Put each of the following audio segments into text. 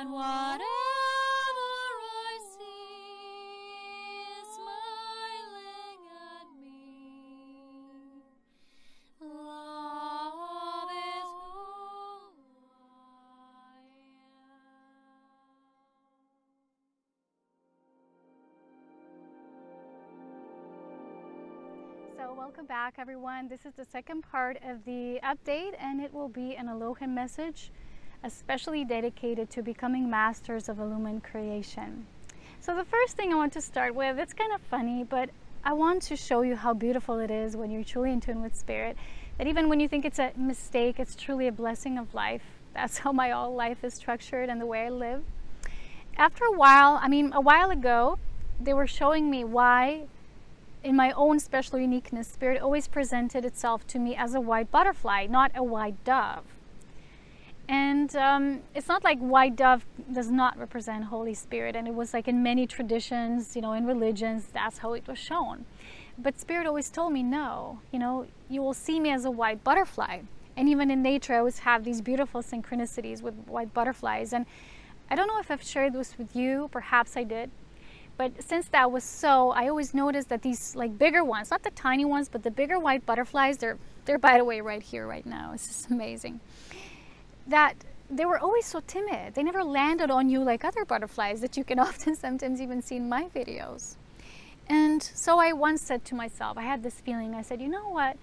and whatever I see is smiling at me. Love is who I am. So welcome back, everyone. This is the second part of the update, and it will be an Elohim message, especially dedicated to becoming masters of illumined creation. So the first thing I want to start with, it's kind of funny, but I want to show you how beautiful it is when you're truly in tune with Spirit, that even when you think it's a mistake, it's truly a blessing of life. That's how my whole life is structured and the way I live. After a while ago, they were showing me why, in my own special uniqueness, Spirit always presented itself to me as a white butterfly, not a white dove. And it's not like white dove does not represent Holy Spirit, and it was like in many traditions, in religions, that's how it was shown. But Spirit always told me, no, you will see me as a white butterfly. And even in nature, I always have these beautiful synchronicities with white butterflies. And I don't know if I've shared this with you, perhaps I did. But since that was so, I always noticed that these like bigger ones, not the tiny ones, but the bigger white butterflies, they're by the way right here right now. It's just amazing. That they were always so timid. They never landed on you like other butterflies that you can often sometimes even see in my videos. And so I once said to myself, I had this feeling, I said, you know what?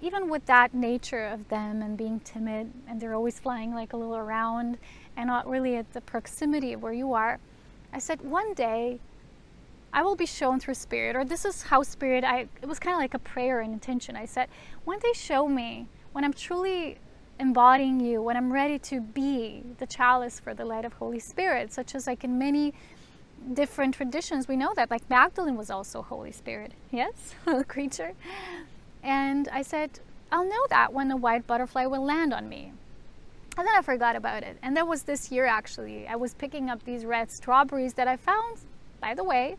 Even with that nature of them and being timid, and they're always flying like a little around and not really at the proximity of where you are, I said, one day I will be shown through Spirit, or this is how Spirit, it was kind of like a prayer and intention. I said, one day show me when I'm truly embodying you, when I'm ready to be the chalice for the light of Holy Spirit, such as like in many different traditions, we know that like Magdalene was also Holy Spirit, yes, a creature. And I said, I'll know that when the white butterfly will land on me. And then I forgot about it. And that was this year actually. I was picking up these red strawberries that I found, by the way,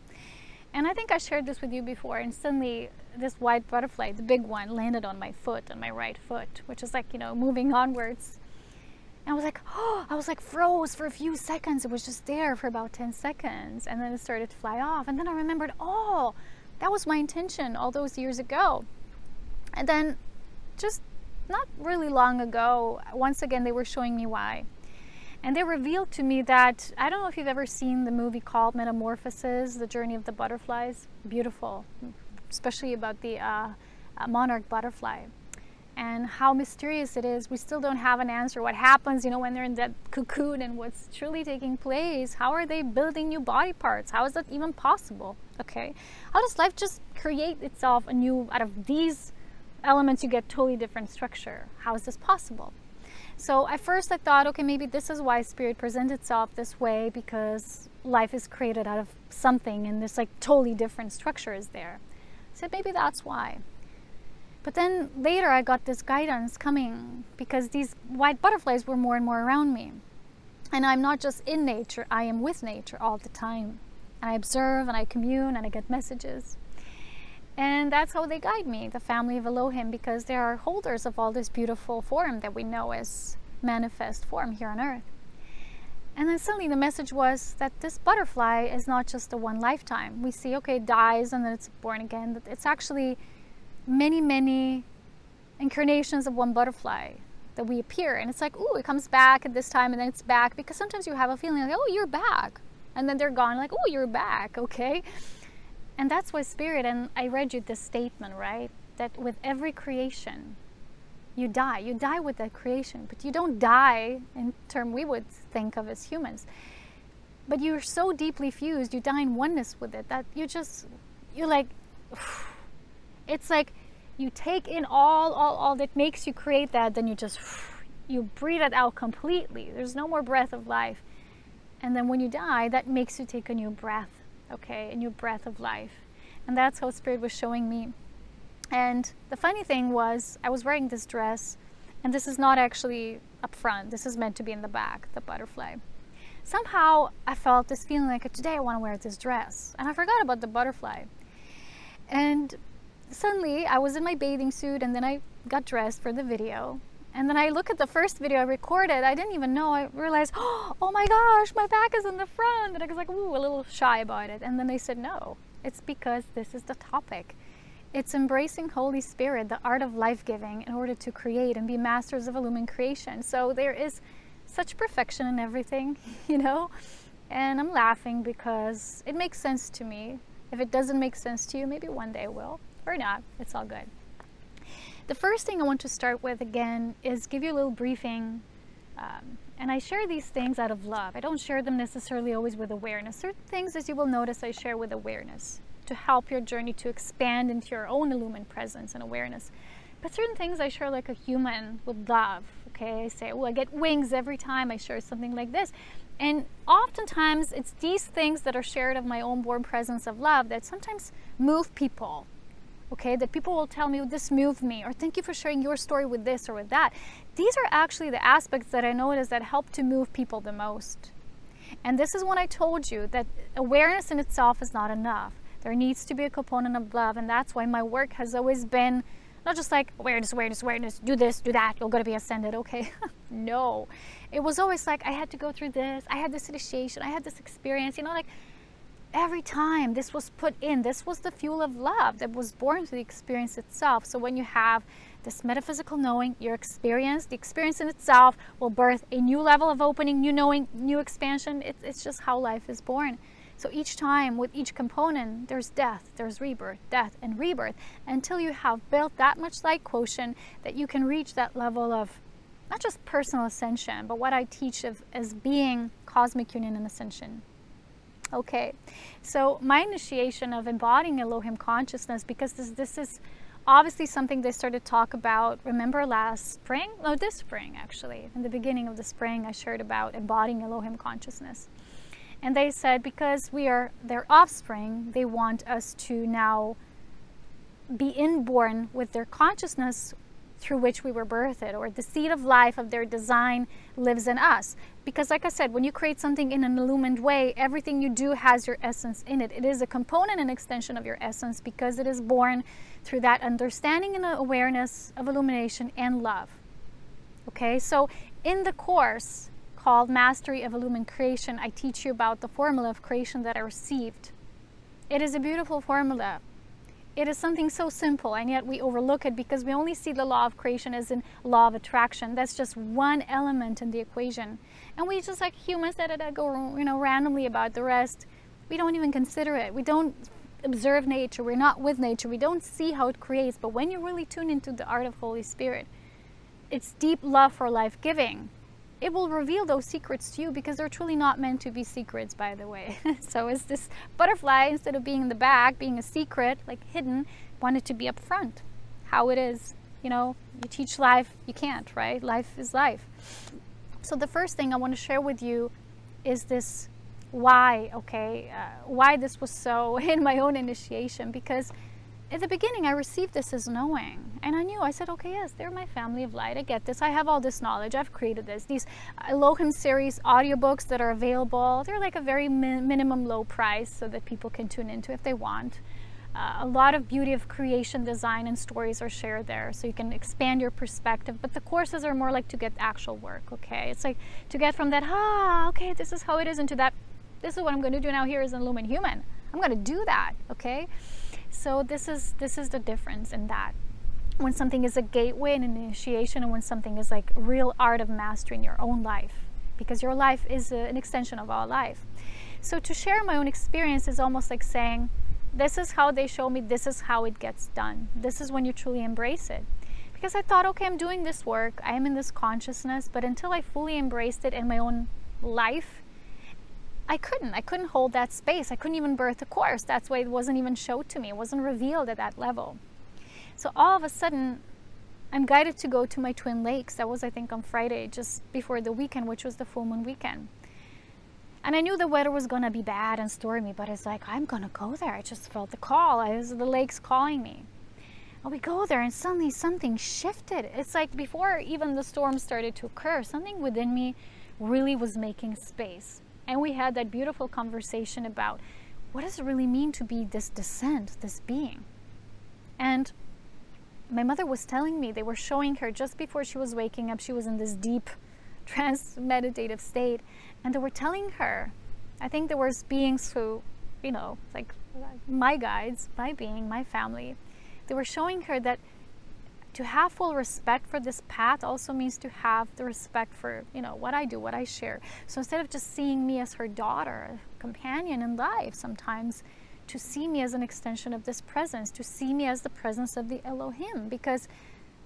and I think I shared this with you before, and suddenly this white butterfly, the big one, landed on my foot, on my right foot, which is like, moving onwards. And I was like, oh, I was like froze for a few seconds. It was just there for about 10 seconds. And then it started to fly off. And then I remembered, oh, that was my intention all those years ago. And then just not really long ago, once again, they were showing me why. And they revealed to me that, I don't know if you've ever seen the movie called Metamorphosis, The Journey of the Butterflies. Beautiful, especially about the monarch butterfly and how mysterious it is. We still don't have an answer. What happens, when they're in that cocoon and what's truly taking place? How are they building new body parts? How is that even possible? Okay, how does life just create itself anew out of these elements? You get totally different structure. How is this possible? So at first I thought, okay, maybe this is why Spirit presents itself this way, because life is created out of something and this like totally different structure is there. I said maybe that's why. But then later I got this guidance coming because these white butterflies were more and more around me. And I'm not just in nature, I am with nature all the time. And I observe and I commune and I get messages. And that's how they guide me, the family of Elohim, because they are holders of all this beautiful form that we know as manifest form here on earth. And then suddenly the message was that this butterfly is not just a one lifetime. We see, okay, it dies and then it's born again, but it's actually many, many incarnations of one butterfly that we appear. And it's like, ooh, it comes back at this time and then it's back, because sometimes you have a feeling like, oh, you're back. And then they're gone, like, oh, you're back, okay? And that's why Spirit, and I read you this statement, right? That with every creation, you die. You die with that creation, but you don't die in term we would think of as humans. But you're so deeply fused, you die in oneness with it, that you're like, it's like you take in all that makes you create that, then you breathe it out completely. There's no more breath of life. And then when you die, that makes you take a new breath. Okay, a new breath of life. And that's how Spirit was showing me. And the funny thing was, I was wearing this dress, and this is not actually up front. This is meant to be in the back, the butterfly. Somehow I felt this feeling like, today I want to wear this dress. And I forgot about the butterfly. And suddenly I was in my bathing suit, and then I got dressed for the video. And then I look at the first video I recorded, I didn't even know, I realized, oh my gosh, my back is in the front. And I was like, ooh, a little shy about it. And then they said, no, it's because this is the topic. It's embracing Holy Spirit, the art of life-giving, in order to create and be masters of illumined creation. So there is such perfection in everything, you know? And I'm laughing because it makes sense to me. If it doesn't make sense to you, maybe one day it will, or not. It's all good. The first thing I want to start with again is give you a little briefing. And I share these things out of love. I don't share them necessarily always with awareness. Certain things, as you will notice, I share with awareness to help your journey to expand into your own illumined presence and awareness. But certain things I share like a human with love. Okay, I say, oh, I get wings every time I share something like this. And oftentimes it's these things that are shared of my own born presence of love that sometimes move people. Okay, that people will tell me, oh, this moved me, or thank you for sharing your story with this or with that. These are actually the aspects that I notice that help to move people the most. And this is when I told you that awareness in itself is not enough. There needs to be a component of love, and that's why my work has always been not just like awareness, awareness, awareness, do this, do that, you're going to be ascended, okay? No. It was always like I had to go through this, I had this initiation, I had this experience, you know, like every time this was put in, this was the fuel of love that was born through the experience itself. So when you have this metaphysical knowing, your experience, the experience in itself will birth a new level of opening, new knowing, new expansion. It's just how life is born. So each time with each component, there's death, there's rebirth, death and rebirth, until you have built that much light quotient that you can reach that level of not just personal ascension, but what I teach of as being cosmic union and ascension. Okay, so my initiation of embodying Elohim consciousness, because this is obviously something they started to talk about, remember last spring? No, this spring actually. In the beginning of the spring, I shared about embodying Elohim consciousness. And they said because we are their offspring, they want us to now be inborn with their consciousness through which we were birthed, or the seed of life of their design lives in us. Because like I said, when you create something in an illumined way, everything you do has your essence in it. It is a component and extension of your essence because it is born through that understanding and awareness of illumination and love. Okay, so in the course called Mastery of Illumined Creation, I teach you about the formula of creation that I received. It is a beautiful formula. It is something so simple, and yet we overlook it because we only see the law of creation as in law of attraction. That's just one element in the equation. And we just like humans that go, you know, randomly about the rest. We don't even consider it. We don't observe nature. We're not with nature. We don't see how it creates. But when you really tune into the art of Holy Spirit, its deep love for life-giving, it will reveal those secrets to you because they're truly not meant to be secrets, by the way. So it's this butterfly, instead of being in the back, being a secret, like hidden, wanted to be up front. How it is, you know, you teach life, you can't, right? Life is life. So the first thing I want to share with you is this why, okay? Why this was so in my own initiation, because at the beginning, I received this as knowing, and I knew, I said, okay, yes, they're my family of light. I get this. I have all this knowledge. I've created this. These Elohim series audiobooks that are available, they're like a very minimum low price so that people can tune into if they want. A lot of beauty of creation, design, and stories are shared there, so you can expand your perspective. But the courses are more like to get actual work, okay? It's like to get from that, okay, this is how it is, into that, this is what I'm going to do now here as an illumined human. I'm going to do that, okay? So this is the difference in that. When something is a gateway and an initiation, and when something is like real art of mastering your own life, because your life is an extension of our life. So to share my own experience is almost like saying, this is how they show me, this is how it gets done. This is when you truly embrace it. Because I thought, okay, I'm doing this work, I am in this consciousness, but until I fully embraced it in my own life, I couldn't hold that space. I couldn't even birth a course. That's why it wasn't even showed to me. It wasn't revealed at that level. So all of a sudden, I'm guided to go to my Twin Lakes. That was, I think, on Friday, just before the weekend, which was the full moon weekend. And I knew the weather was going to be bad and stormy, but it's like, I'm going to go there. I just felt the call. It was the lakes calling me. And we go there, and suddenly something shifted. It's like before even the storm started to occur, something within me really was making space. And we had that beautiful conversation about what does it really mean to be this descent, this being. And my mother was telling me, they were showing her just before she was waking up, she was in this deep trance meditative state, and they were telling her, I think there was beings who, you know, like my guides, my being, my family, they were showing her that to have full respect for this path also means to have the respect for, you know, what I do, what I share. So instead of just seeing me as her daughter, companion in life, sometimes to see me as an extension of this presence, to see me as the presence of the Elohim, because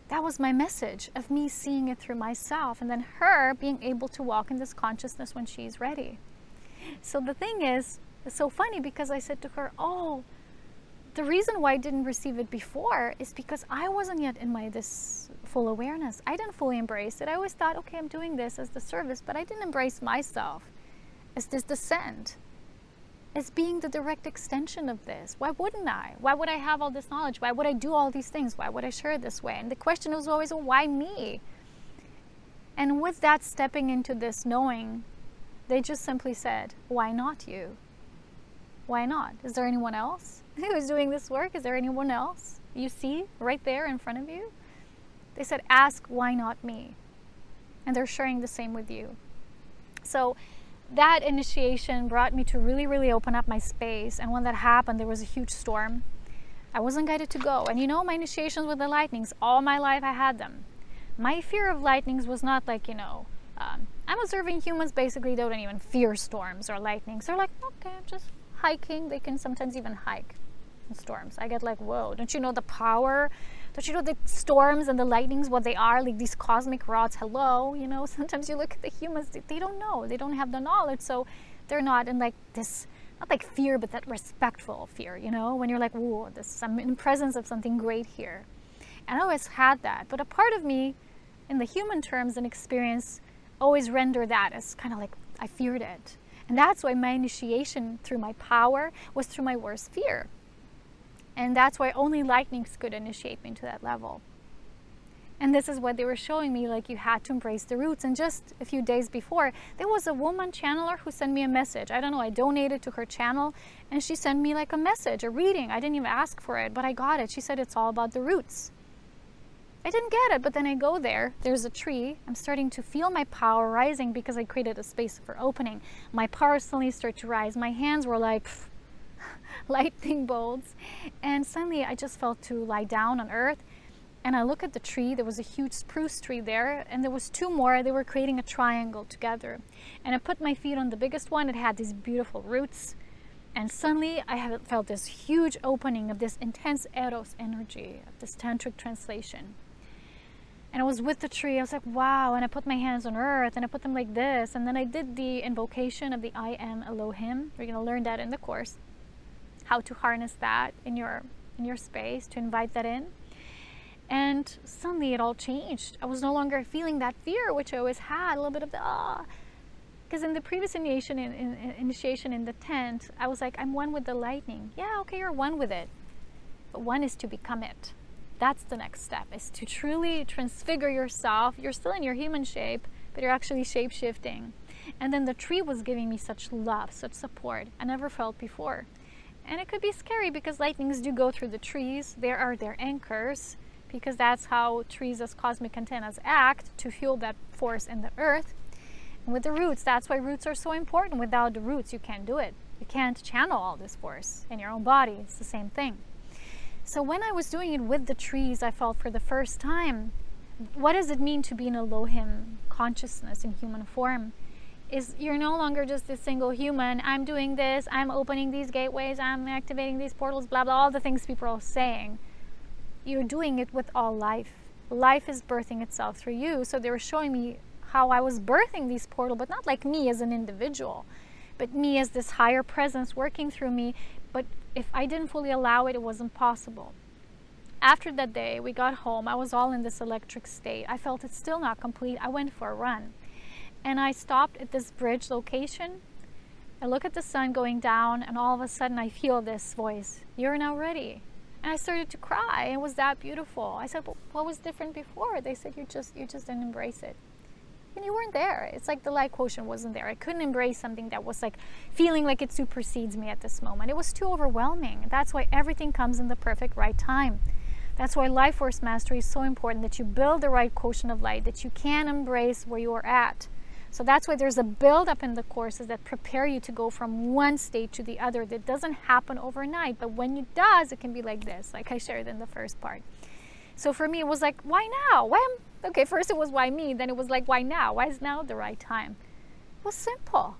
that was my message of me seeing it through myself, and then her being able to walk in this consciousness when she's ready. So the thing is, it's so funny because I said to her, oh, the reason why I didn't receive it before is because I wasn't yet in this full awareness. I didn't fully embrace it. I always thought, okay, I'm doing this as the service, but I didn't embrace myself as this descent, as being the direct extension of this. Why wouldn't I? Why would I have all this knowledge? Why would I do all these things? Why would I share it this way? And the question was always, well, why me? And with that stepping into this knowing, they just simply said, why not you? Why not? Is there anyone else who is doing this work? Is there anyone else you see right there in front of you? They said, ask, why not me? And they're sharing the same with you. So that initiation brought me to really, really open up my space. And when that happened, there was a huge storm. I wasn't guided to go. And you know, my initiations with the lightnings, all my life I had them. My fear of lightnings was not like, you know, I'm observing humans basically don't even fear storms or lightnings. They're like, okay, I'm just hiking. They can sometimes even hike in storms. I get like, whoa, don't you know the power? Don't you know the storms and the lightnings, what they are? Like these cosmic rods, hello, you know, sometimes you look at the humans, they don't know. They don't have the knowledge. So they're not in like this, not like fear, but that respectful fear, you know, when you're like, whoa, I'm in presence of something great here. And I always had that. But a part of me, in the human terms and experience, always render that as kind of like, I feared it. And that's why my initiation through my power was through my worst fear. And that's why only lightnings could initiate me to that level. And this is what they were showing me, like you had to embrace the roots. And just a few days before, there was a woman channeler who sent me a message. I don't know, I donated to her channel and she sent me like a message, a reading. I didn't even ask for it, but I got it. She said it's all about the roots. I didn't get it, but then I go there, there's a tree. I'm starting to feel my power rising because I created a space for opening. My power suddenly started to rise. My hands were like lightning bolts. And suddenly I just felt to lie down on earth. And I look at the tree, there was a huge spruce tree there, and there was two more, they were creating a triangle together. And I put my feet on the biggest one, it had these beautiful roots. And suddenly I felt this huge opening of this intense Eros energy, of this tantric translation. And I was with the tree, I was like, wow, and I put my hands on earth, and I put them like this, and then I did the invocation of the AM Elohim. You're gonna learn that in the course, how to harness that in your space, to invite that in. And suddenly it all changed. I was no longer feeling that fear, which I always had, a little bit of the because in the previous initiation in the tent, I was like, I'm one with the lightning. Yeah, okay, you're one with it. But one is to become it. That's the next step, is to truly transfigure yourself. You're still in your human shape, but you're actually shape-shifting. And then the tree was giving me such love, such support I never felt before. And it could be scary because lightnings do go through the trees. There are their anchors, because that's how trees as cosmic antennas act to fuel that force in the earth. And with the roots, that's why roots are so important. Without the roots, you can't do it. You can't channel all this force in your own body. It's the same thing. So when I was doing it with the trees, I felt for the first time, what does it mean to be an Elohim consciousness in human form? Is you're no longer just a single human. I'm doing this, I'm opening these gateways, I'm activating these portals, blah, blah, all the things people are saying. You're doing it with all life. Life is birthing itself through you. So they were showing me how I was birthing these portals, but not like me as an individual, but me as this higher presence working through me. But if I didn't fully allow it, it wasn't possible. After that day, we got home. I was all in this electric state. I felt it's still not complete. I went for a run. And I stopped at this bridge location. I look at the sun going down, and all of a sudden I feel this voice, you're now ready. And I started to cry. It was that beautiful. I said, but what was different before? They said, you just didn't embrace it. And you weren't there. It's like the light quotient wasn't there. I couldn't embrace something that was like feeling like it supersedes me at this moment. It was too overwhelming. That's why everything comes in the perfect right time. That's why life force mastery is so important, that you build the right quotient of light, that you can embrace where you are at. So that's why there's a build-up in the courses that prepare you to go from one state to the other. That doesn't happen overnight, but when it does, it can be like this, like I shared in the first part. So for me, it was like, why now? Okay, first it was why me, then it was like, why now? Why is now the right time? It was simple.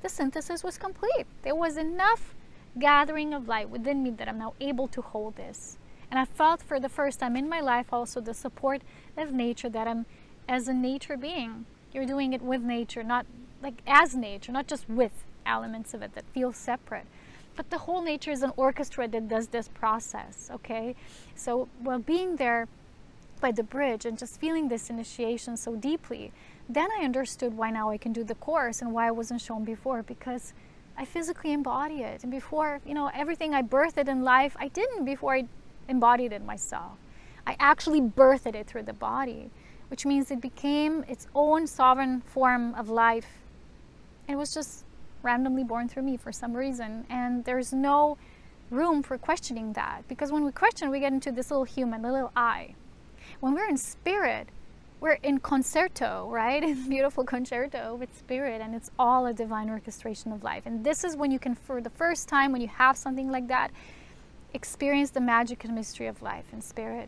The synthesis was complete. There was enough gathering of light within me that I'm now able to hold this. And I felt for the first time in my life also the support of nature, that I'm as a nature being. You're doing it with nature, not like as nature, not just with elements of it that feel separate. But the whole nature is an orchestra that does this process, okay? So while being there by the bridge and just feeling this initiation so deeply, then I understood why now I can do the course and why I wasn't shown before, because I physically embody it. And before, you know, everything I birthed in life, I didn't before I embodied it myself. I actually birthed it through the body, which means it became its own sovereign form of life. It was just randomly born through me for some reason, and there's no room for questioning that, because when we question, we get into this little human, the little I. When we're in spirit, we're in concerto, right? In beautiful concerto with spirit, and it's all a divine orchestration of life. And this is when you can, for the first time, when you have something like that, experience the magic and mystery of life in spirit,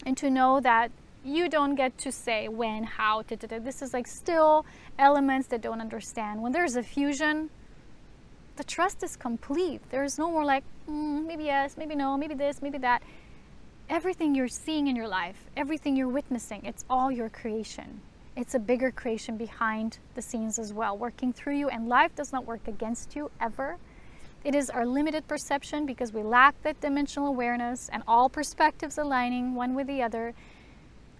and to know that you don't get to say when, how, this is like still elements that don't understand. When there's a fusion, the trust is complete. There's no more like, maybe yes, maybe no, maybe this, maybe that. Everything you're seeing in your life, everything you're witnessing, it's all your creation. It's a bigger creation behind the scenes as well, working through you, and life does not work against you ever. It is our limited perception, because we lack that dimensional awareness and all perspectives aligning one with the other.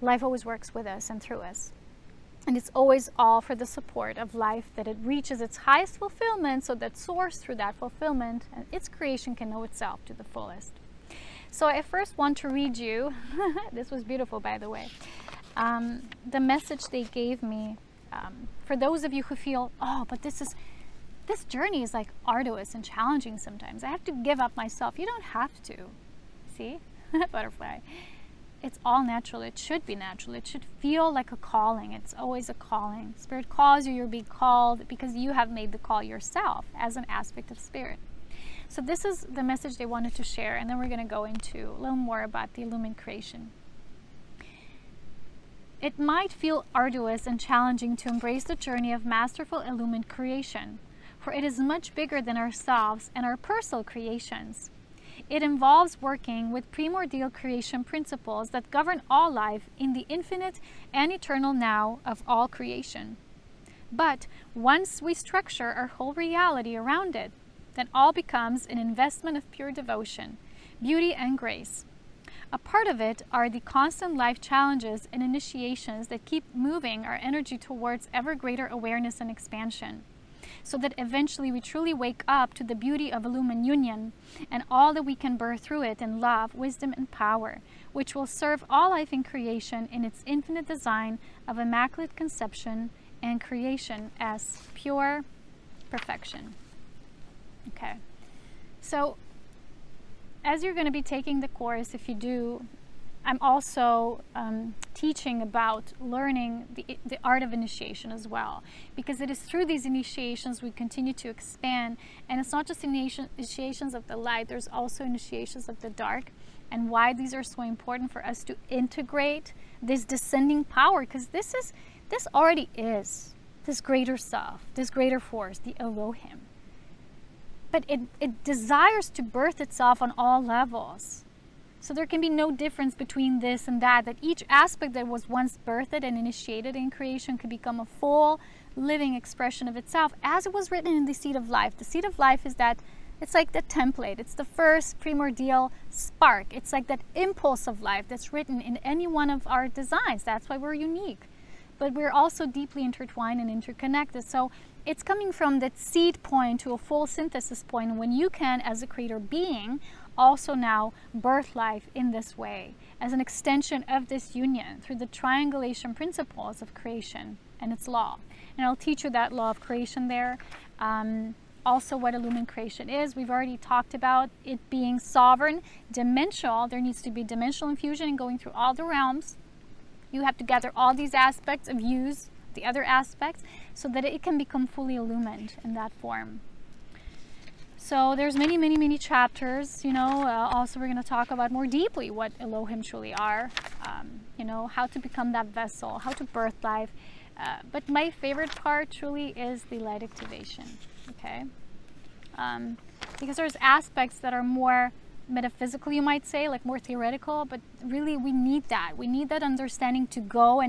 Life always works with us and through us. And it's always all for the support of life, that it reaches its highest fulfillment, so that source through that fulfillment and its creation can know itself to the fullest. So I first want to read you, this was beautiful by the way, the message they gave me. For those of you who feel, oh, but this journey is like arduous and challenging sometimes. I have to give up myself. You don't have to. See? Butterfly. It's all natural. It should be natural. It should feel like a calling. It's always a calling. Spirit calls you, you're being called because you have made the call yourself as an aspect of spirit. So this is the message they wanted to share, and then we're going to go into a little more about the illumined creation. It might feel arduous and challenging to embrace the journey of masterful illumined creation, for it is much bigger than ourselves and our personal creations. It involves working with primordial creation principles that govern all life in the infinite and eternal now of all creation. But once we structure our whole reality around it, then all becomes an investment of pure devotion, beauty, and grace. A part of it are the constant life challenges and initiations that keep moving our energy towards ever greater awareness and expansion, so that eventually we truly wake up to the beauty of illumined union and all that we can birth through it in love, wisdom, and power, which will serve all life in creation in its infinite design of immaculate conception and creation as pure perfection. Okay, so as you're going to be taking the course, if you do, I'm also teaching about learning the art of initiation as well, because it is through these initiations we continue to expand. And it's not just initiations of the light, there's also initiations of the dark, and why these are so important for us to integrate this descending power, because this already is this greater self, this greater force, the Elohim. But it desires to birth itself on all levels. So there can be no difference between this and that each aspect that was once birthed and initiated in creation could become a full living expression of itself, as it was written in the seed of life. The seed of life is that, it's like the template. It's the first primordial spark. It's like that impulse of life that's written in any one of our designs. That's why we're unique. But we're also deeply intertwined and interconnected. So it's coming from that seed point to a full synthesis point, when you can, as a creator being, also now birth life in this way, as an extension of this union through the triangulation principles of creation and its law. And I'll teach you that law of creation there. also what illumined creation is. We've already talked about it being sovereign, dimensional. There needs to be dimensional infusion and going through all the realms. You have to gather all these aspects of use, the other aspects, so that it can become fully illumined in that form. So there's many chapters, you know. Also we're going to talk about more deeply what Elohim truly are, you know, how to become that vessel, how to birth life. But my favorite part truly is the light activation, okay? Because there's aspects that are more metaphysical, you might say, like more theoretical, but really we need that. We need that understanding to go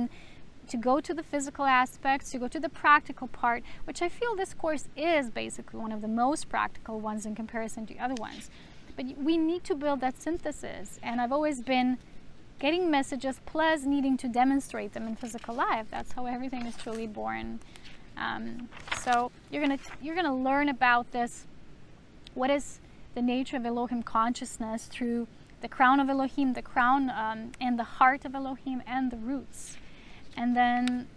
to the physical aspects, to go to the practical part, which I feel this course is basically one of the most practical ones in comparison to other ones. But we need to build that synthesis, and I've always been getting messages plus needing to demonstrate them in physical life. That's how everything is truly born. So you're gonna learn about this. What is the nature of Elohim consciousness through the crown of Elohim, the crown and the heart of Elohim, and the roots. And then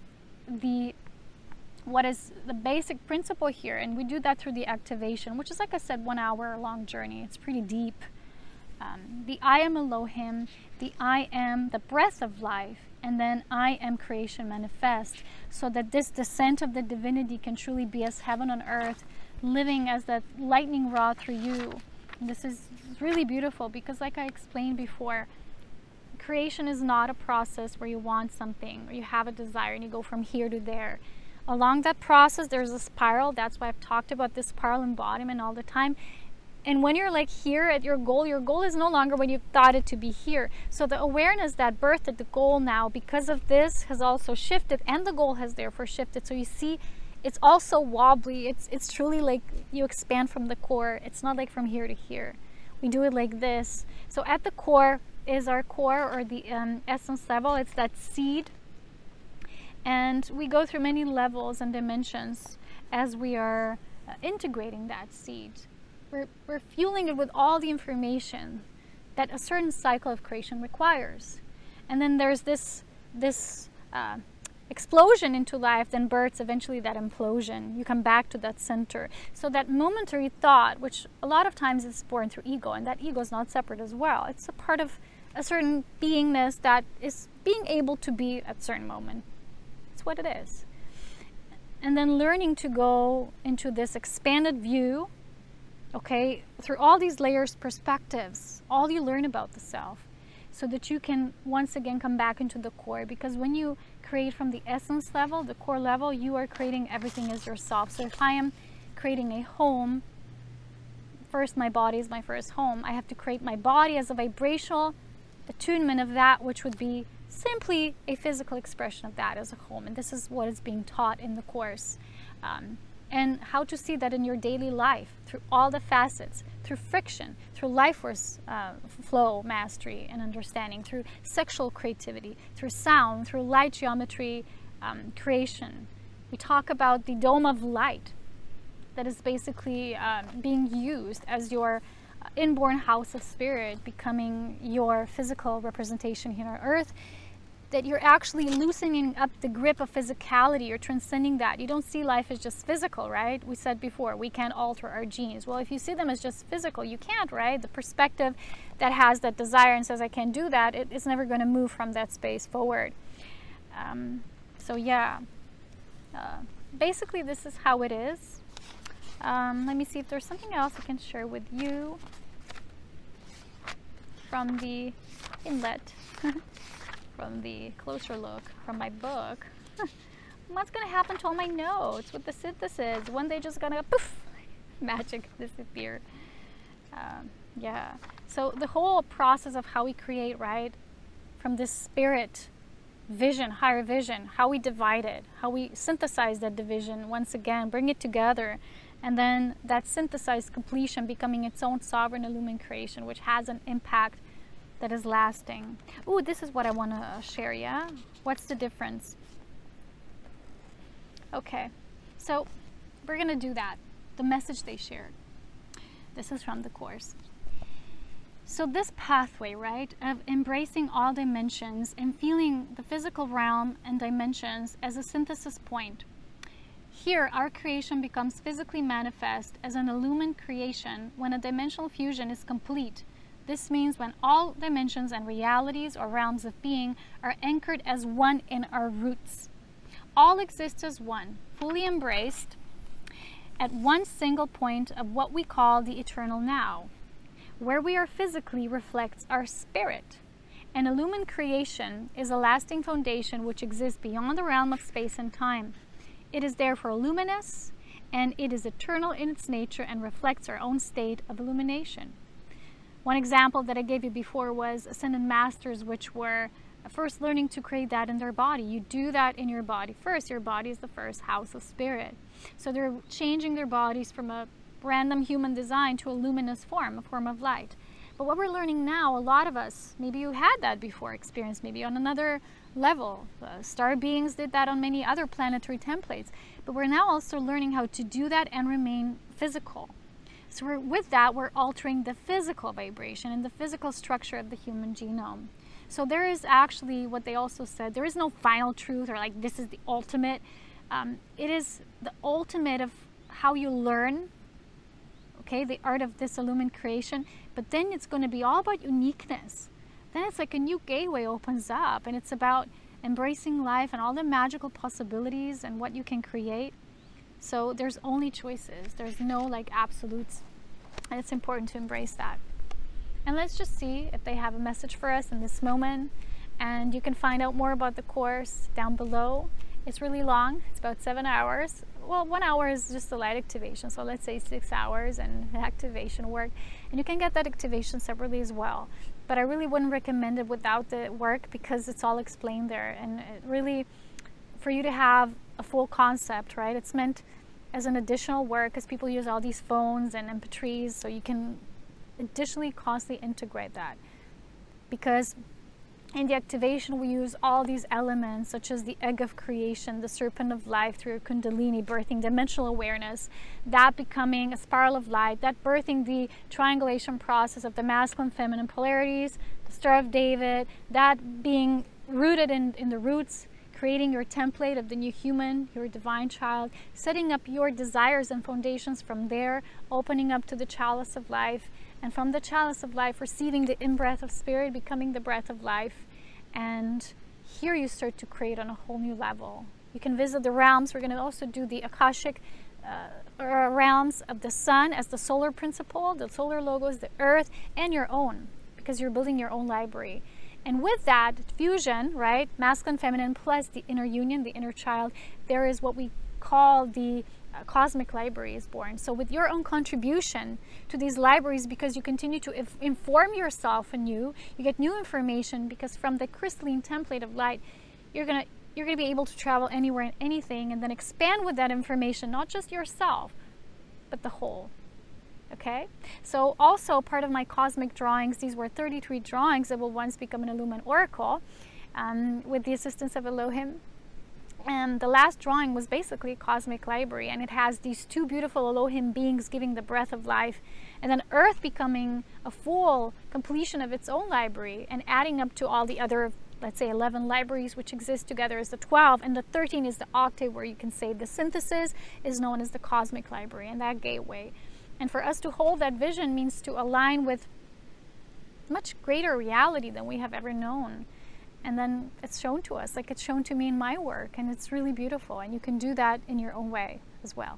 what is the basic principle here, and we do that through the activation, which is, like I said, 1 hour long journey. It's pretty deep. The I am Elohim, the I am the breath of life, and then I am creation manifest, so that this descent of the divinity can truly be as heaven on earth, living as that lightning rod through you. And this is really beautiful because, like I explained before, creation is not a process where you want something or you have a desire and you go from here to there. Along that process, there's a spiral. That's why I've talked about this spiral embodiment all the time. And when you're like here at your goal is no longer when you thought it to be here. So the awareness that birthed at the goal now, because of this, has also shifted, and the goal has therefore shifted. So you see, it's also wobbly. It's truly like you expand from the core. It's not like from here to here. We do it like this. So at the core is our core, or the essence level. It's that seed. And we go through many levels and dimensions as we are integrating that seed. We're fueling it with all the information that a certain cycle of creation requires. And then there's this explosion into life, then births eventually that implosion. You come back to that center. So that momentary thought, which a lot of times is born through ego, and that ego is not separate as well. It's a part of a certain beingness that is being able to be at a certain moment. It's what it is. And then learning to go into this expanded view, okay, through all these layers, perspectives, all you learn about the self, so that you can once again come back into the core. Because when you create from the essence level, the core level, you are creating everything as yourself. So if I am creating a home, first my body is my first home. I have to create my body as a vibrational attunement of that, which would be simply a physical expression of that as a home. And this is what is being taught in the course. And how to see that in your daily life, through all the facets, through friction, through life force flow mastery and understanding, through sexual creativity, through sound, through light geometry creation. We talk about the dome of light that is basically being used as your inborn house of spirit, becoming your physical representation here on earth. That you're actually loosening up the grip of physicality. You're transcending that. You don't see life as just physical, right? We said before, we can't alter our genes. Well, if you see them as just physical, you can't, right? The perspective that has that desire and says, I can't do that, it's never going to move from that space forward. So yeah, basically this is how it is. Let me see if there's something else I can share with you from the inlet. From the closer look from my book. What's gonna happen to all my notes with the synthesis? One day just gonna poof, magic disappear. Yeah, so the whole process of how we create, right, from this spirit vision, higher vision, how we divide it, how we synthesize that division once again, bring it together, and then that synthesized completion becoming its own sovereign illumined creation, which has an impact that is lasting. Ooh, this is what I want to share, yeah? What's the difference? Okay, so we're going to do that. The message they shared. This is from the course. So this pathway, right, of embracing all dimensions and feeling the physical realm and dimensions as a synthesis point Here, our creation becomes physically manifest as an illumined creation when a dimensional fusion is complete. This means when all dimensions and realities or realms of being are anchored as one in our roots. All exist as one, fully embraced at one single point of what we call the eternal now. Where we are physically reflects our spirit. An illumined creation is a lasting foundation which exists beyond the realm of space and time. It is therefore luminous, and it is eternal in its nature and reflects our own state of illumination. One example that I gave you before was Ascended Masters, which were first learning to create that in their body. You do that in your body first. Your body is the first house of spirit. So they're changing their bodies from a random human design to a luminous form, a form of light. But what we're learning now, a lot of us, maybe you had that before experience, maybe on another level. Star beings did that on many other planetary templates. But we're now also learning how to do that and remain physical. So with that, we're altering the physical vibration and the physical structure of the human genome. So there is actually, what they also said, there is no final truth or like this is the ultimate. It is the ultimate of how you learn, okay, the art of this illumined creation. But then it's going to be all about uniqueness. Then it's like a new gateway opens up, and it's about embracing life and all the magical possibilities and what you can create. So there's only choices. There's no like absolutes. And it's important to embrace that. And let's just see if they have a message for us in this moment. And you can find out more about the course down below. It's really long. It's about 7 hours. Well, 1 hour is just the light activation. So let's say 6 hours and activation work. And you can get that activation separately as well. But I really wouldn't recommend it without the work because it's all explained there. And it really, for you to have a full concept, right? It's meant as an additional work because people use all these phones and MP3s. So you can additionally constantly integrate that. Because in the activation, we use all these elements, such as the egg of creation, the serpent of life through Kundalini, birthing dimensional awareness, that becoming a spiral of light, that birthing the triangulation process of the masculine, feminine polarities, the Star of David, that being rooted in the roots, creating your template of the new human, your divine child, setting up your desires and foundations from there, opening up to the chalice of life, and from the chalice of life, receiving the in-breath of spirit, becoming the breath of life. And here you start to create on a whole new level. You can visit the realms. We're going to also do the Akashic realms of the sun as the solar principle, the solar logos, the earth, and your own, because you're building your own library. And with that fusion, right, masculine, feminine, plus the inner union, the inner child, there is what we call the cosmic library is born. So with your own contribution to these libraries, because you continue to inform yourself anew, you get new information, because from the crystalline template of light, you're gonna be able to travel anywhere and anything, and then expand with that information, not just yourself, but the whole. Okay, so also part of my cosmic drawings, these were 33 drawings that will once become an illumined oracle with the assistance of Elohim. And the last drawing was basically a cosmic library, and it has these two beautiful Elohim beings giving the breath of life, and then Earth becoming a full completion of its own library and adding up to all the other, let's say 11 libraries which exist together as the 12, and the 13 is the octave, where you can say the synthesis is known as the cosmic library and that gateway. And for us to hold that vision means to align with much greater reality than we have ever known. And then it's shown to us, like it's shown to me in my work, and it's really beautiful. And you can do that in your own way as well.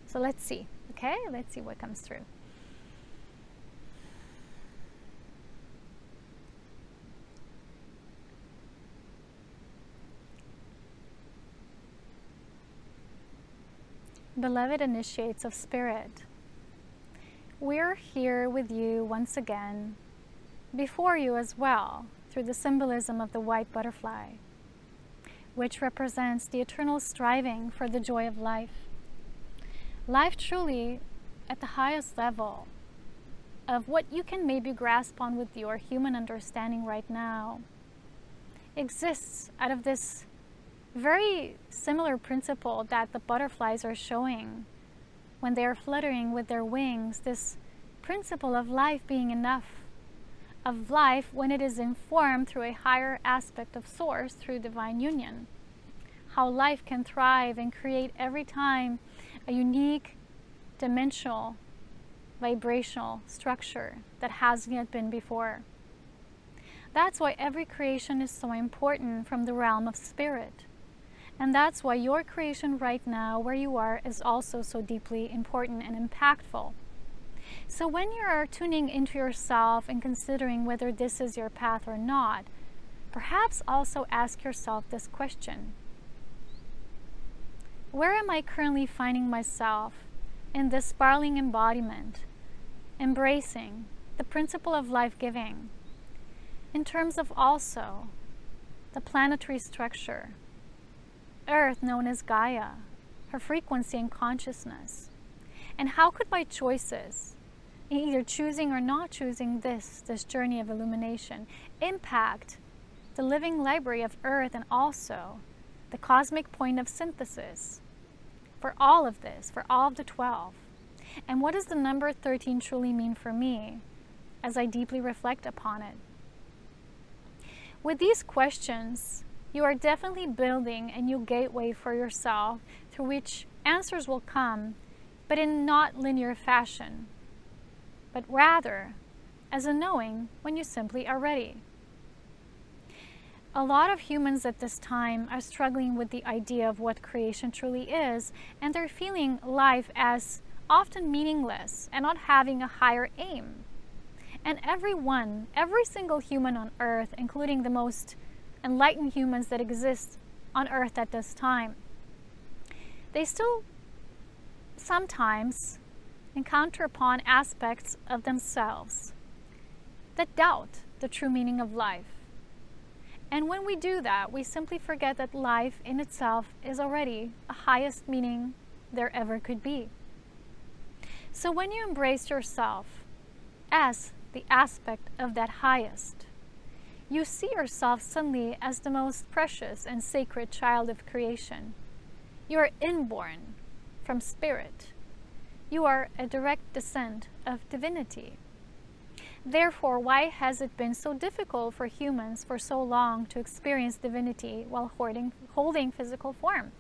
So let's see, okay? Let's see what comes through. Beloved initiates of spirit, we're here with you once again, before you as well, through the symbolism of the white butterfly, which represents the eternal striving for the joy of life. Life truly at the highest level of what you can maybe grasp on with your human understanding right now exists out of this very similar principle that the butterflies are showing when they are fluttering with their wings, this principle of life being enough, of life when it is informed through a higher aspect of source through divine union. how life can thrive and create every time a unique dimensional, vibrational structure that hasn't yet been before. That's why every creation is so important from the realm of spirit. And that's why your creation right now, where you are, is also so deeply important and impactful. So when you are tuning into yourself and considering whether this is your path or not, perhaps also ask yourself this question. Where am I currently finding myself in this spiraling embodiment, embracing the principle of life-giving, in terms of also the planetary structure, Earth known as Gaia, her frequency and consciousness? And how could my choices, in either choosing or not choosing this journey of illumination, impact the living library of Earth and also the cosmic point of synthesis for all of this, for all of the 12? And what does the number 13 truly mean for me as I deeply reflect upon it? With these questions, you are definitely building a new gateway for yourself through which answers will come, but in not linear fashion, but rather as a knowing when you simply are ready. A lot of humans at this time are struggling with the idea of what creation truly is, and they're feeling life as often meaningless and not having a higher aim. And every single human on Earth, including the most enlightened humans that exist on Earth at this time, they still sometimes encounter upon aspects of themselves that doubt the true meaning of life. And when we do that, we simply forget that life in itself is already the highest meaning there ever could be. So when you embrace yourself as the aspect of that highest, you see yourself suddenly as the most precious and sacred child of creation. You are inborn from spirit. You are a direct descent of divinity. Therefore, why has it been so difficult for humans for so long to experience divinity while holding physical form?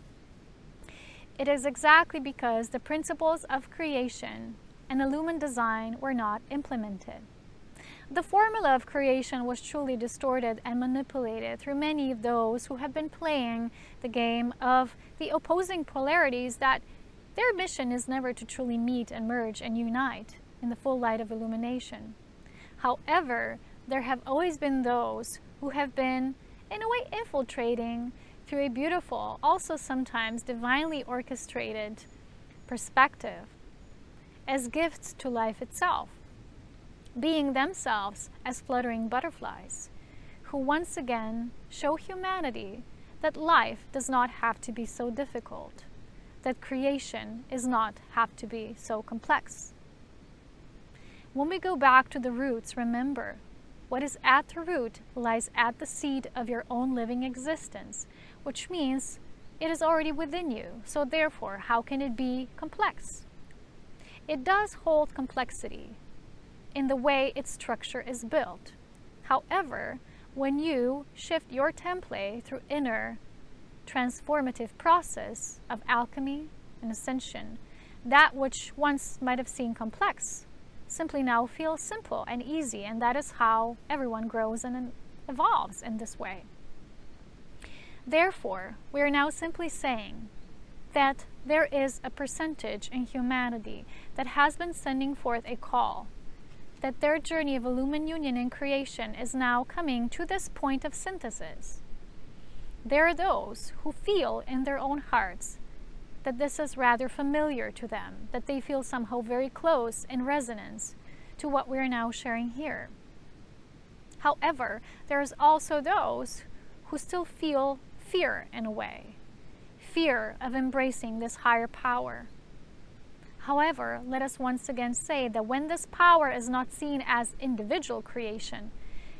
It is exactly because the principles of creation and illumined design were not implemented. The formula of creation was truly distorted and manipulated through many of those who have been playing the game of the opposing polarities, that their mission is never to truly meet and merge and unite in the full light of illumination. However, there have always been those who have been, in a way, infiltrating through a beautiful, also sometimes divinely orchestrated perspective as gifts to life itself, being themselves as fluttering butterflies, who once again show humanity that life does not have to be so difficult, that creation does not have to be so complex. When we go back to the roots, remember, what is at the root lies at the seed of your own living existence, which means it is already within you. So therefore, how can it be complex? It does hold complexity in the way its structure is built. However, when you shift your template through inner transformative process of alchemy and ascension, that which once might have seemed complex simply now feels simple and easy, and that is how everyone grows and evolves in this way. Therefore, we are now simply saying that there is a percentage in humanity that has been sending forth a call, that their journey of illumined union and creation is now coming to this point of synthesis. There are those who feel in their own hearts that this is rather familiar to them, that they feel somehow very close in resonance to what we're now sharing here. However, there's also those who still feel fear in a way, fear of embracing this higher power. However, let us once again say that when this power is not seen as individual creation,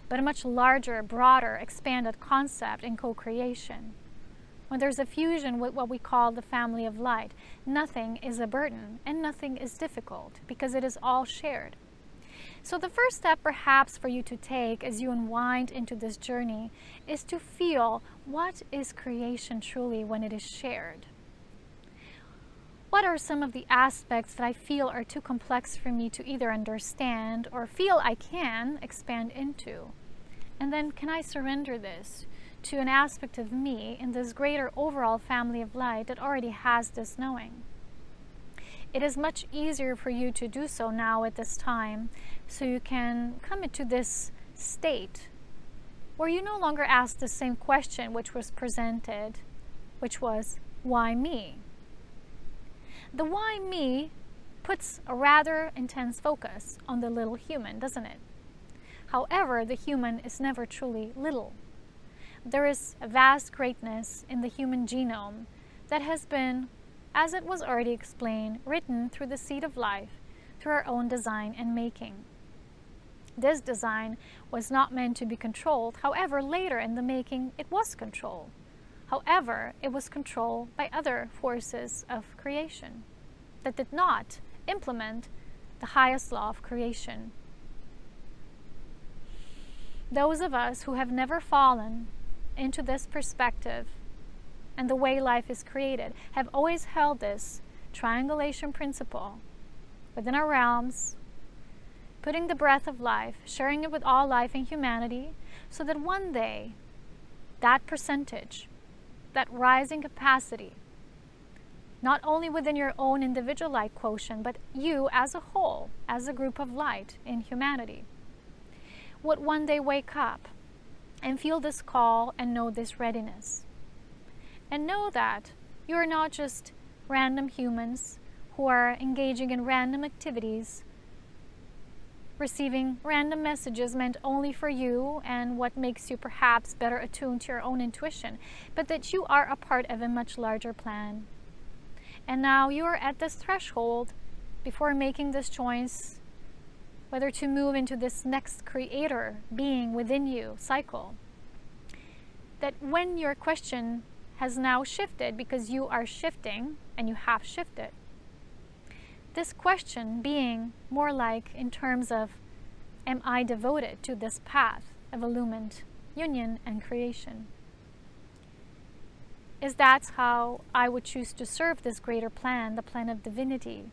but a much larger, broader, expanded concept in co-creation, when there's a fusion with what we call the family of light, nothing is a burden and nothing is difficult because it is all shared. So the first step perhaps for you to take as you unwind into this journey is to feel what is creation truly when it is shared. What are some of the aspects that I feel are too complex for me to either understand or feel I can expand into? And then can I surrender this to an aspect of me in this greater overall family of light that already has this knowing? It is much easier for you to do so now at this time, so you can come into this state where you no longer ask the same question which was presented, which was, why me? The why me puts a rather intense focus on the little human, doesn't it? However, the human is never truly little. There is a vast greatness in the human genome that has been, as it was already explained, written through the seed of life, through our own design and making. This design was not meant to be controlled. However, later in the making, it was controlled. However, it was controlled by other forces of creation that did not implement the highest law of creation. Those of us who have never fallen into this perspective and the way life is created have always held this triangulation principle within our realms, putting the breath of life, sharing it with all life and humanity, so that one day that percentage, that rising capacity, not only within your own individual light quotient, but you as a whole, as a group of light in humanity, would one day wake up and feel this call and know this readiness. And know that you are not just random humans who are engaging in random activities, receiving random messages meant only for you and what makes you perhaps better attuned to your own intuition, but that you are a part of a much larger plan. And now you are at this threshold before making this choice, whether to move into this next creator being within you cycle, that when your question has now shifted, because you are shifting and you have shifted, this question being more like in terms of, am I devoted to this path of illumined union and creation? Is that how I would choose to serve this greater plan, the plan of divinity?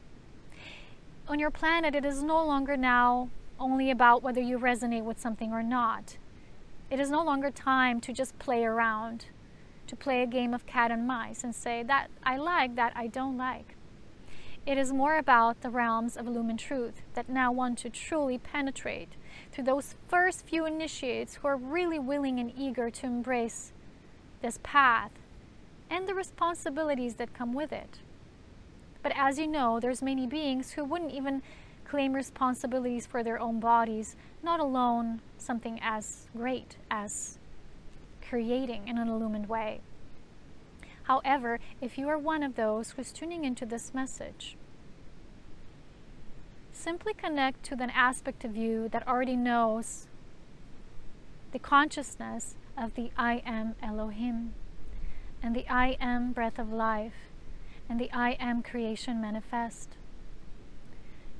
On your planet, it is no longer now only about whether you resonate with something or not. It is no longer time to just play around, to play a game of cat and mice and say that I like, that I don't like. It is more about the realms of illumined truth that now want to truly penetrate through those first few initiates who are really willing and eager to embrace this path and the responsibilities that come with it. But as you know, there's many beings who wouldn't even claim responsibilities for their own bodies, not alone something as great as creating in an illumined way. However, if you are one of those who's tuning into this message, simply connect to the aspect of you that already knows the consciousness of the I Am Elohim and the I Am breath of life and the I Am creation manifest.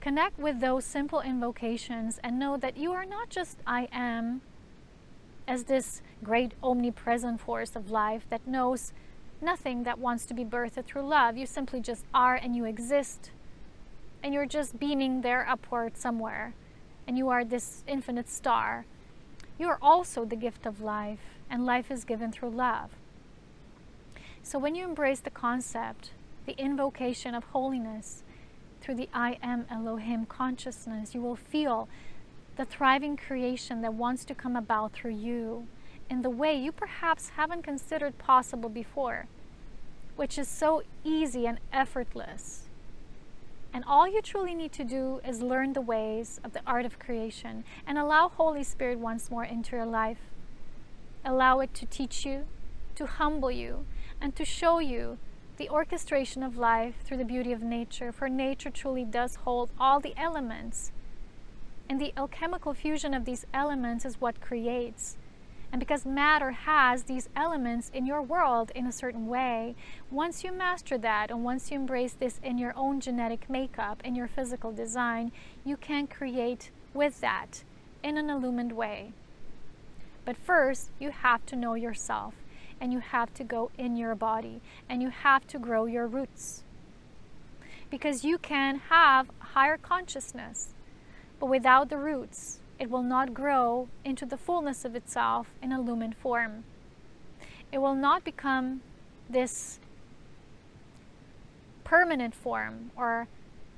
Connect with those simple invocations and know that you are not just I Am as this great omnipresent force of life that knows nothing that wants to be birthed through love. You simply just are and you exist. And you're just beaming there upward somewhere. And you are this infinite star. You are also the gift of life. And life is given through love. So when you embrace the concept, the invocation of holiness through the I Am Elohim consciousness, you will feel the thriving creation that wants to come about through you in the way you perhaps haven't considered possible before, which is so easy and effortless. And all you truly need to do is learn the ways of the art of creation and allow Holy Spirit once more into your life. Allow it to teach you, to humble you, and to show you the orchestration of life through the beauty of nature, for nature truly does hold all the elements. And the alchemical fusion of these elements is what creates. And because matter has these elements in your world in a certain way, once you master that and once you embrace this in your own genetic makeup, in your physical design, you can create with that in an illumined way. But first, you have to know yourself, and you have to go in your body, and you have to grow your roots. Because you can have higher consciousness, but without the roots, it will not grow into the fullness of itself in illumined form. It will not become this permanent form or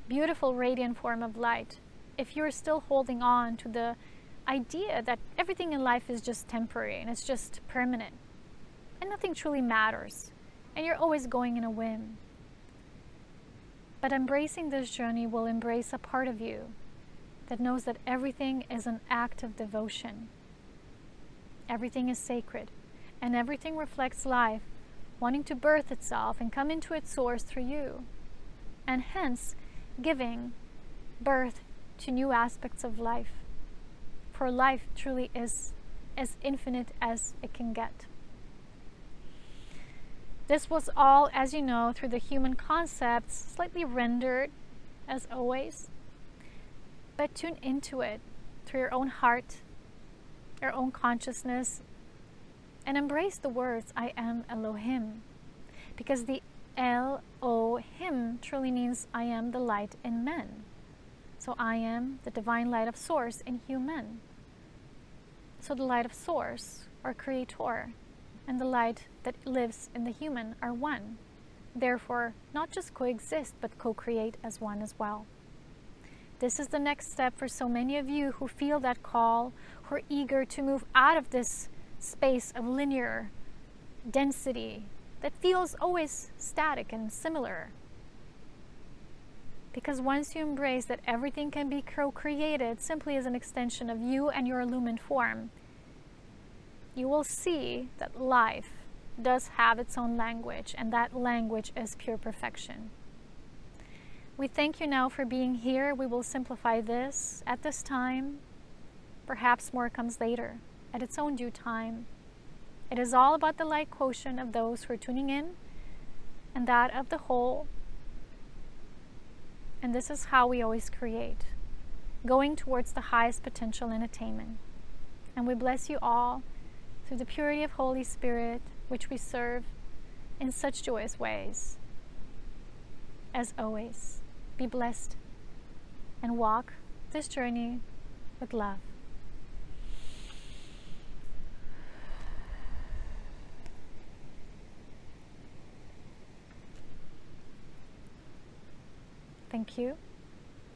beautiful radiant form of light if you're still holding on to the idea that everything in life is just temporary and it's just permanent and nothing truly matters and you're always going in a whim. But embracing this journey will embrace a part of you that knows that everything is an act of devotion. Everything is sacred, and everything reflects life, wanting to birth itself and come into its source through you, and hence giving birth to new aspects of life. For life truly is as infinite as it can get. This was all, as you know, through the human concepts, slightly rendered, as always. But tune into it through your own heart, your own consciousness, and embrace the words, I am Elohim. Because the Elohim truly means I am the light in men. So I am the divine light of source in human. So the light of source, or creator, and the light that lives in the human are one. Therefore, not just coexist, but co-create as one as well. This is the next step for so many of you who feel that call, who are eager to move out of this space of linear density that feels always static and similar. Because once you embrace that everything can be co-created simply as an extension of you and your illumined form, you will see that life does have its own language, and that language is pure perfection. We thank you now for being here. We will simplify this at this time. Perhaps more comes later, at its own due time. It is all about the light quotient of those who are tuning in, and that of the whole. And this is how we always create, going towards the highest potential and attainment. And we bless you all through the purity of Holy Spirit, which we serve in such joyous ways. As always, be blessed and walk this journey with love. Thank you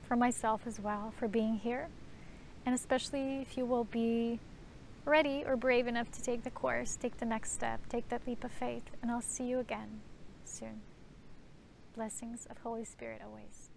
for myself as well for being here, and especially if you will be ready or brave enough to take the course, take the next step, take that leap of faith, and I'll see you again soon. Blessings of Holy Spirit always.